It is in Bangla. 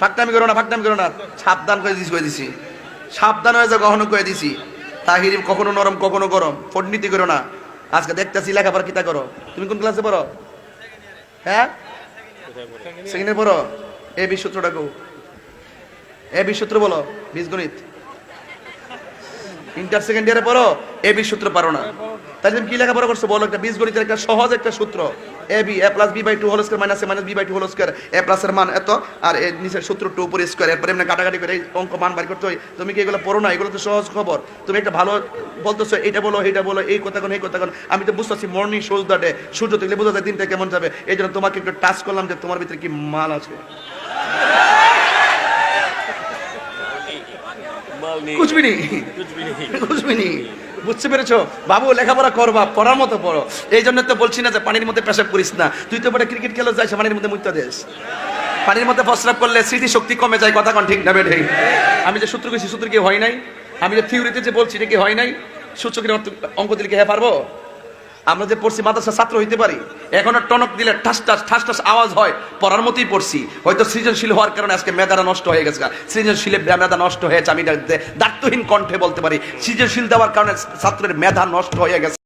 ফাঁকনামি করো না, সাবধান করে দিছি সাবধান হয়ে যা কখনো করে দিছি। তাহিরি কখনো নরম কখনো গরম, ফটনীতি করো না। আজকে দেখতেছি লেখাপড়া কিতা করো, তুমি কোন ক্লাসে পড়ো? হ্যাঁ, সেকেন্ডে পড়ো। এ বি সূত্রটা কো, এ বি সূত্র বলো, বীজগণিত। ইন্টার সেকেন্ড ইয়ারে পড়ো, এ বি সূত্র পারো না, তাই তুমি কি লেখাপড়া করছো বলো? একটা বীজগণিতের একটা সহজ একটা সূত্র, A B A plus B by two whole square minus A minus B by two whole square, A plus এর মান এত আর এর নিচের সূত্র টু উপরে স্কয়ার, এরপরে এমনি কাটাকাটি করে এই অঙ্ক মান বের করতে হয়। তুমি কি এগুলো পড়ো না? এগুলো তো সহজ খবর। তুমি একটা ভালো বলতেছো, এটা বলো এইটা বলো, এই কথা কোন এই কথা কোন, আমি তো বুঝতেছি মর্নিং শোজ দ্য ডে, সূর্য দেখলে বোঝা যায় দিনটা কেমন যাবে। এই জন্য তোমাকে একটু টাচ করলাম যে তোমার ভিতরে কি মাল আছে। বুঝতে পেরেছো বাবু? লেখাপড়া করবা, পড়ার মতো পড়ো। এই জন্য তো বলছি না যে পানির মধ্যে পেশাব করিস না। তুই তো বড় ক্রিকেট খেলে যাইস, পানির মধ্যে মুক্ত দেশ। পানির মধ্যে প্রস্রাব করলে স্মৃতি শক্তি কমে যায়, কথা কোন ঠিক না বেঠে? আমি যে সূত্র কইছি, সূত্র কি হয় নাই? আমি যে থিওরিতে যে বলছি এটা কি হয় নাই? সূত্র কি অঙ্ক দিলে কি হ্যাঁ পারবো? আমরা যে পড়ছি মাদ্রাসা ছাত্র হইতে পারি, এখন টনক দিলে ঠাস ঠাস আওয়াজ হয়, পড়ার মতোই পড়ছি। হয়তো সৃজনশীল হওয়ার কারণে আজকে মেধাটা নষ্ট হয়ে গেছে, সৃজনশীলের মেধা নষ্ট হয়েছে। আমি দার্থহীন কণ্ঠে বলতে পারি, সৃজনশীল দেওয়ার কারণে ছাত্রের মেধা নষ্ট হয়ে গেছে।